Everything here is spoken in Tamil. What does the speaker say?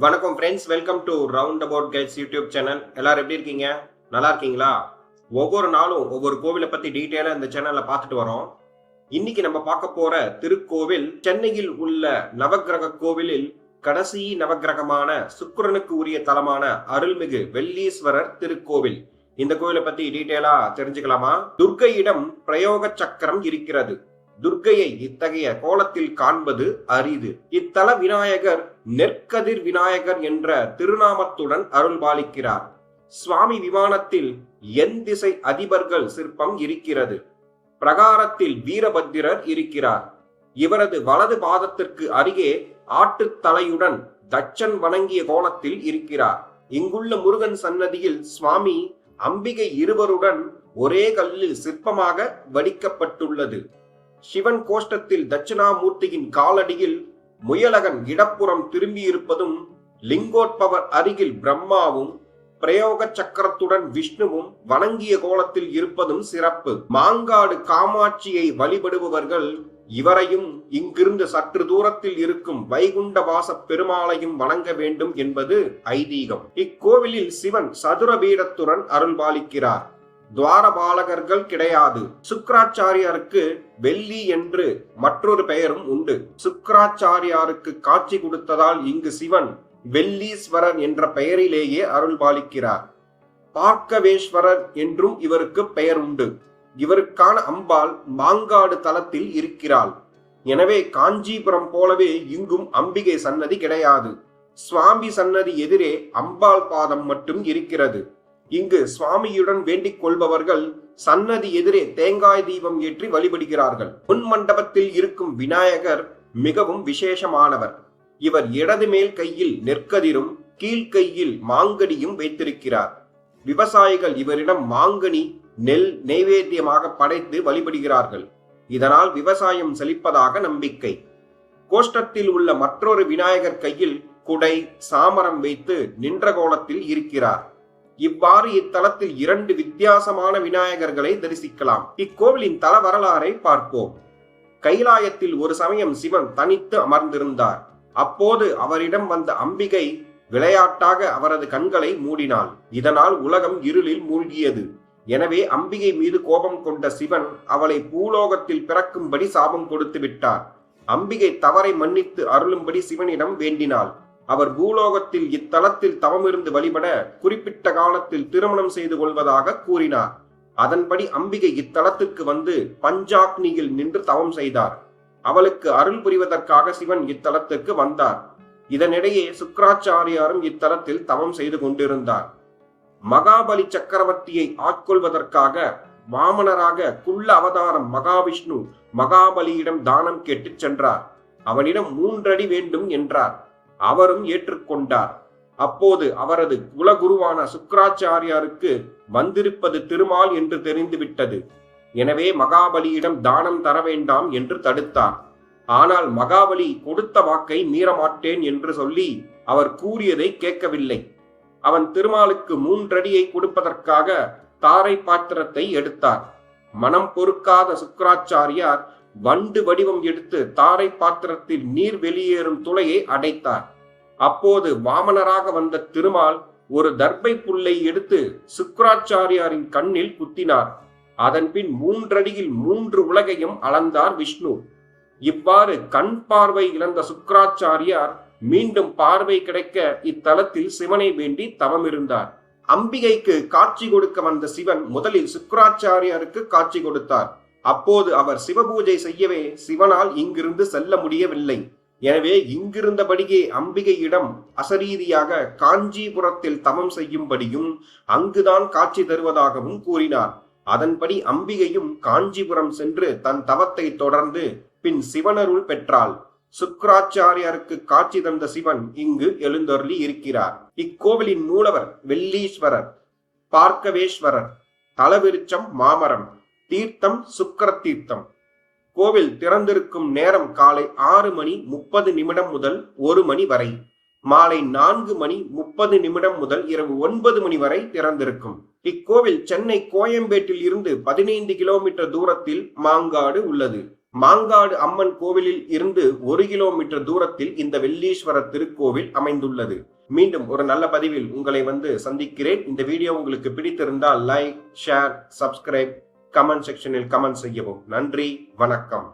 வணக்கம் friends, welcome to round about guides YouTube channel. எல்லாரும் எப்படி இருக்கீங்க? நல்லா இருக்கீங்களா? ஒவ்வொரு நாளும் ஒவ்வொரு கோவிலை பத்தி டீட்டெயிலா இந்த சேனல்ல பார்த்துட்டு வரோம். இன்னைக்கு நம்ம பார்க்க போற திருக்கோவில் சென்னையில் உள்ள நவக்கிரக கோவிலில் கடைசி நவக்கிரகமான சுக்கிரனுக்கு உரிய தலமான அருள்மிகு வெள்ளீஸ்வரர் திருக்கோவில். இந்த கோவிலை பத்தி டீட்டெயிலா தெரிஞ்சுக்கலாமா? துர்க்கையிடம் பிரயோக சக்கரம் இருக்கிறது. துர்க்கையை இத்தகைய கோலத்தில் காண்பது அரிது. இத்தல விநாயகர் நெற்கதிர் விநாயகர் என்ற திருநாமத்துடன் அருள்பாலிக்கிறார். சுவாமி விமானத்தில் என் திசை அதிபர்கள் சிற்பம் இருக்கிறது. பிரகாரத்தில் வீரபத்திரர் இருக்கிறார். இவரது வலது பாதத்திற்கு அருகே ஆட்டுத்தலையுடன் தட்சன் வணங்கிய கோலத்தில் இருக்கிறார். இங்குள்ள முருகன் சன்னதியில் சுவாமி அம்பிகை இருவருடன் ஒரே கல்லில் சிற்பமாக வடிக்கப்பட்டுள்ளது. சிவன் கோஷ்டத்தில் தட்சிணாமூர்த்தியின் காலடியில் முயலகன் இடப்புறம் திரும்பியிருப்பதும், லிங்கோத்பவர் அருகில் பிரம்மாவும் பிரயோக சக்கரத்துடன் விஷ்ணுவும் வணங்கிய கோலத்தில் இருப்பதும் சிறப்பு. மாங்காடு காமாட்சியை வழிபடுபவர்கள் இவரையும் இங்கிருந்து சற்று தூரத்தில் இருக்கும் வைகுண்டவாச பெருமாளையும் வணங்க வேண்டும் என்பது ஐதீகம். இக்கோவிலில் சிவன் சதுரபீடத்துடன் அருள்பாலிக்கிறார். துவாரபாலகர்கள் கிடையாது. சுக்கராச்சாரியாருக்கு வெள்ளி என்று மற்றொரு பெயரும் உண்டு. சுக்கராச்சாரியாருக்கு காட்சி கொடுத்ததால் இங்கு சிவன் வெள்ளீஸ்வரர் என்ற பெயரிலேயே அருள்பாலிக்கிறார். பார்க்கவேஸ்வரர் என்றும் இவருக்கு பெயர் உண்டு. இவருக்கான அம்பாள் மாங்காடு தலத்தில் இருக்கிறாள். எனவே காஞ்சிபுரம் போலவே இங்கும் அம்பிகை சன்னதி கிடையாது. சுவாமி சன்னதி எதிரே அம்பாள் பாதம் மட்டும் இருக்கிறது. இங்கு சுவாமியுடன் வேண்டிக் கொள்பவர்கள் சன்னதி எதிரே தேங்காய் தீபம் ஏற்றி வழிபடுகிறார்கள். முன் மண்டபத்தில் இருக்கும் விநாயகர் மிகவும் விசேஷமானவர். இவர் இடது மேல் கையில் நெற்கதிரும் கீழ்கையில் மாங்கனியும் வைத்திருக்கிறார். விவசாயிகள் இவரிடம் மாங்கனி நெல் நைவேத்தியமாக படைத்து வழிபடுகிறார்கள். இதனால் விவசாயம் செழிப்பதாக நம்பிக்கை. கோஷ்டத்தில் உள்ள மற்றொரு விநாயகர் கையில் குடை சாமரம் வைத்து நின்ற கோலத்தில் இருக்கிறார். இவ்வாறு இத்தலத்தில் 2 வித்தியாசமான விநாயகர்களை தரிசிக்கலாம். இக்கோவிலின் தல வரலாறை பார்ப்போம். கைலாயத்தில் ஒரு சமயம் சிவன் தனித்து அமர்ந்திருந்தார். அப்போது அவரிடம் வந்த அம்பிகை விளையாட்டாக அவரது கண்களை மூடினாள். இதனால் உலகம் இருளில் மூழ்கியது. எனவே அம்பிகை மீது கோபம் கொண்ட சிவன் அவளை பூலோகத்தில் பிறக்கும்படி சாபம் கொடுத்து விட்டார். அம்பிகை தவறை மன்னித்து அருளும்படி சிவனிடம் வேண்டினாள். அவர் பூலோகத்தில் இத்தலத்தில் தவமிருந்து வழிபட குறிப்பிட்ட காலத்தில் திருமணம் செய்து கொள்வதாக கூறினார். அதன்படி அம்பிகை இத்தலத்திற்கு வந்து பஞ்சாக்னியில் நின்று தவம் செய்தார். அவளுக்கு அருள் புரிவதற்காக சிவன் இத்தலத்திற்கு வந்தார். இதனிடையே சுக்கராச்சாரியாரும் இத்தலத்தில் தவம் செய்து கொண்டிருந்தார். மகாபலி சக்கரவர்த்தியை ஆட்கொள்வதற்காக வாமனராக குள்ள அவதாரம் மகாவிஷ்ணு மகாபலியிடம் தானம் கேட்டு சென்றார். அவனிடம் 3 அடி வேண்டும் என்றார். அவரும் ஏற்றுக்கொண்டார். அப்போது அவரது குலகுருவான சுக்கராச்சாரியாருக்கு வந்திருப்பது திருமால் என்று தெரிந்துவிட்டது. எனவே மகாபலியிடம் தானம் தர வேண்டாம் என்று தடுத்தார். ஆனால் மகாபலி கொடுத்த வாக்கை மீறமாட்டேன் என்று சொல்லி அவர் கூறியதை கேட்கவில்லை. அவன் திருமாலுக்கு 3 அடியை கொடுப்பதற்காக தாரை பாத்திரத்தை எடுத்தார். மனம் பொறுக்காத சுக்கராச்சாரியார் வண்டு வடிவம் எடுத்து தாரை பாத்திரத்தில் நீர் வெளியேறும் துளையை அடைத்தார். அப்போது வாமனராக வந்த திருமால் ஒரு தர்பை புல்லை எடுத்து சுக்கராச்சாரியாரின் கண்ணில் குத்தினார். அதன் பின் 3 அடியில் 3 உலகையும் அளந்தார் விஷ்ணு. இவ்வாறு கண் பார்வை இழந்த சுக்கராச்சாரியார் மீண்டும் பார்வை கிடைக்க இத்தலத்தில் சிவனை வேண்டி தவமிருந்தார். அம்பிகைக்கு காட்சி கொடுக்க வந்த சிவன் முதலில் சுக்கராச்சாரியாருக்கு காட்சி கொடுத்தார். அப்போது அவர் சிவபூஜை செய்யவே சிவனால் இங்கிருந்து செல்ல முடியவில்லை. எனவே இங்கிருந்தபடியே அம்பிகையிடம் அசரீதியாக காஞ்சிபுரத்தில் தவம் செய்யும்படியும் அங்குதான் காட்சி தருவதாகவும் கூறினார். அதன்படி அம்பிகையும் காஞ்சிபுரம் சென்று தன் தவத்தை தொடர்ந்து பின் சிவனருள் பெற்றாள். சுக்கராச்சாரியாருக்கு காட்சி தந்த சிவன் இங்கு எழுந்தருளி இருக்கிறார். இக்கோவிலின் மூலவர் வெள்ளீஸ்வரர், பார்க்கவேஸ்வரர், தலவிருச்சம் மாமரம், தீர்த்தம் சுக்கர தீர்த்தம். கோவில் திறந்திருக்கும் நேரம் காலை 6:30 முதல் 1 மணி வரை, மாலை 4:30 முதல் இரவு 9 மணி வரை திறந்திருக்கும். இக்கோவில் சென்னை கோயம்பேட்டில் இருந்து 15 கிலோமீட்டர் தூரத்தில் மாங்காடு உள்ளது. மாங்காடு அம்மன் கோவிலில் இருந்து 1 கிலோமீட்டர் தூரத்தில் இந்த வெள்ளீஸ்வரர் திருக்கோவில் அமைந்துள்ளது. மீண்டும் ஒரு நல்ல பதிவில் உங்களை சந்திக்கிறேன். இந்த வீடியோ உங்களுக்கு பிடித்திருந்தால் லைக், ஷேர், சப்ஸ்கிரைப், கமெண்ட் செக்ஷனில் கமெண்ட் செய்யவும். நன்றி, வணக்கம்.